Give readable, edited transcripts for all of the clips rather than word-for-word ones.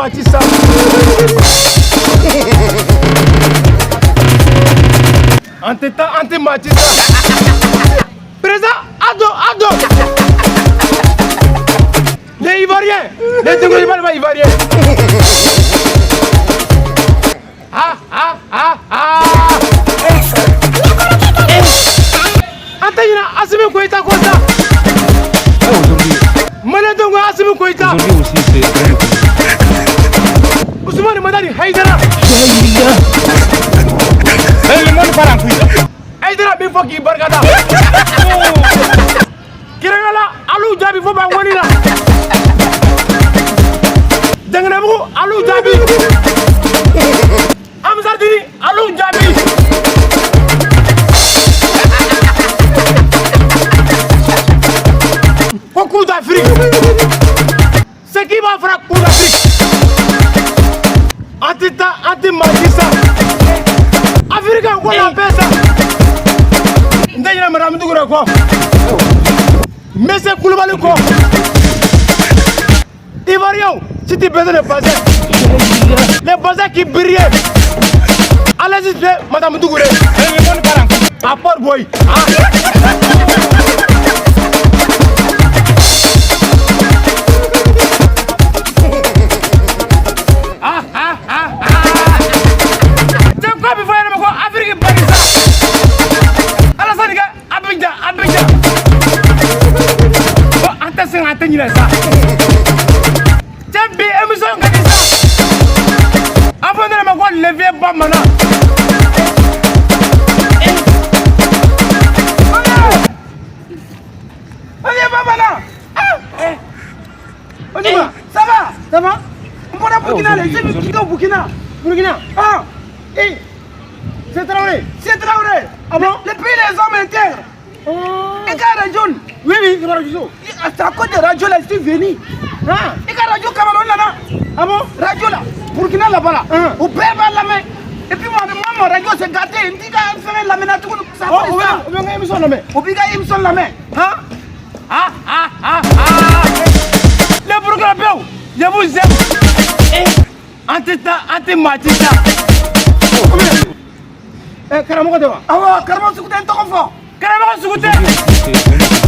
Matissa. Ante Matissa. Président Ado. Les Ivoiriens. Les Togolais Ivoiriens. Antayina Assimi Goïta comme ça. Maladongo Assimi Goïta. Aujourd'hui aussi c'est Ousmane Madani Haïdara. le monde part en couille. Haïdara Bifoki Bargada. Kirangala Alou Jabi Foba Wanina. Danganabou Alou Jabi. Amzadini Alou Jabi. Au coup d'Afrique. Ce qui va faire coup d'Afrique. Anti-Matissa. Afrique, on appelle ça. D'ailleurs, madame Dougoura quoi. Mais c'est Koulibaly quoi. Ivoirien, si tu besoin de bazar. Les bazars qui brillaient. Allez-y, madame Dougoura. À Port Boy. Atteindre ça. Tiens, bien, émission comme ça. Avant de me voir lever bas maintenant. Allez, bas maintenant. Ça va? Ça va? On peut Burkina, les Burkina. Burkina. Ah, c'est Traoré. C'est Traoré. Ah bon? Les pays, les hommes intègres. Et quand la jaune. Oui, c'est pas radio. C'est à cause de radio là, je suis venu. Et quand radio Cameroun là, ah bon? Radio là, Burkina là-bas là. Au père la main. Et puis moi, mon radio s'est gâté. Il me dit qu'il fait la main. Ça va. On va gagner la main. On va gagner la main. Les Burkinabés, je vous aime. Anti-Matissa. Carrément, carrément, c'est un temps fort.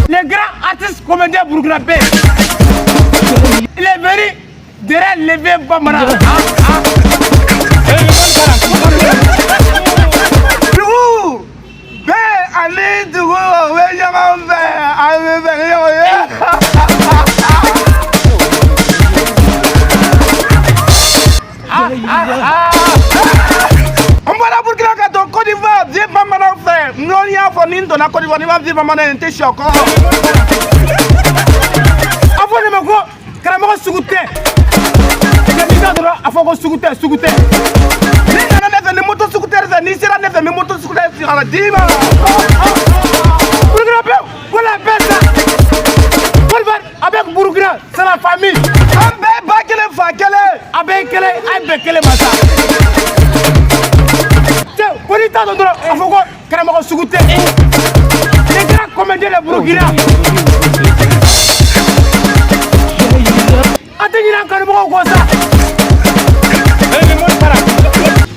Les grands artistes comédiens burkinabés. Il est venu derrière lever Bamara. Côte d'Ivoire, viens pas maintenant frère. Nous on y a fourni dans la Côte d'Ivoire, nous va vivre maintenant un té choc. Avant de me voir, carrément sougoûter. Les gens doivent avoir sougoûter. Ni n'en a fait moto sougoûter, ni sera ne fait moto sougoûter sur la dima. Voilà ça. Avec Burkina, c'est la famille. Avec Bekele Massa. Bonita Dondora, il faut carrément sougoûter. Les grands comédiens de Burkina. Attends, carrément quoi ça.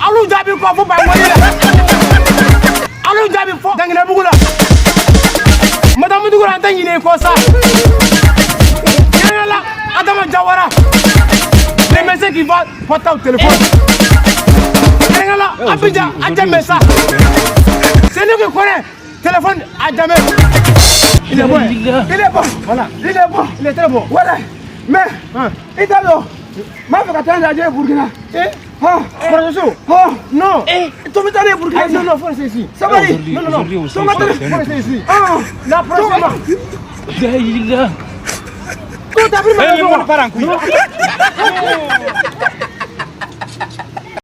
Alou Jabi quoi, faut pas envoyer là. Alou Jabi faut dans la boule là. Madame Dougoura, attends, il est quoi ça. Il est là, Adama Jawara. Les messieurs qui vont porter au téléphone. Abidjan, Adjamé ça. C'est nous qui connaissons. Téléphone Adjamé. Il est bon. Voilà. Il est bon. Il est très bon. Voilà. Mais, il est bon. Ma fille a tendu à Burkina. Non. Tu me donnes Burkina. Non, faut rester ici. Ça va aller. Non. Tu me donnes. Faut rester ici. La prochaine. Tout a pris ma maison.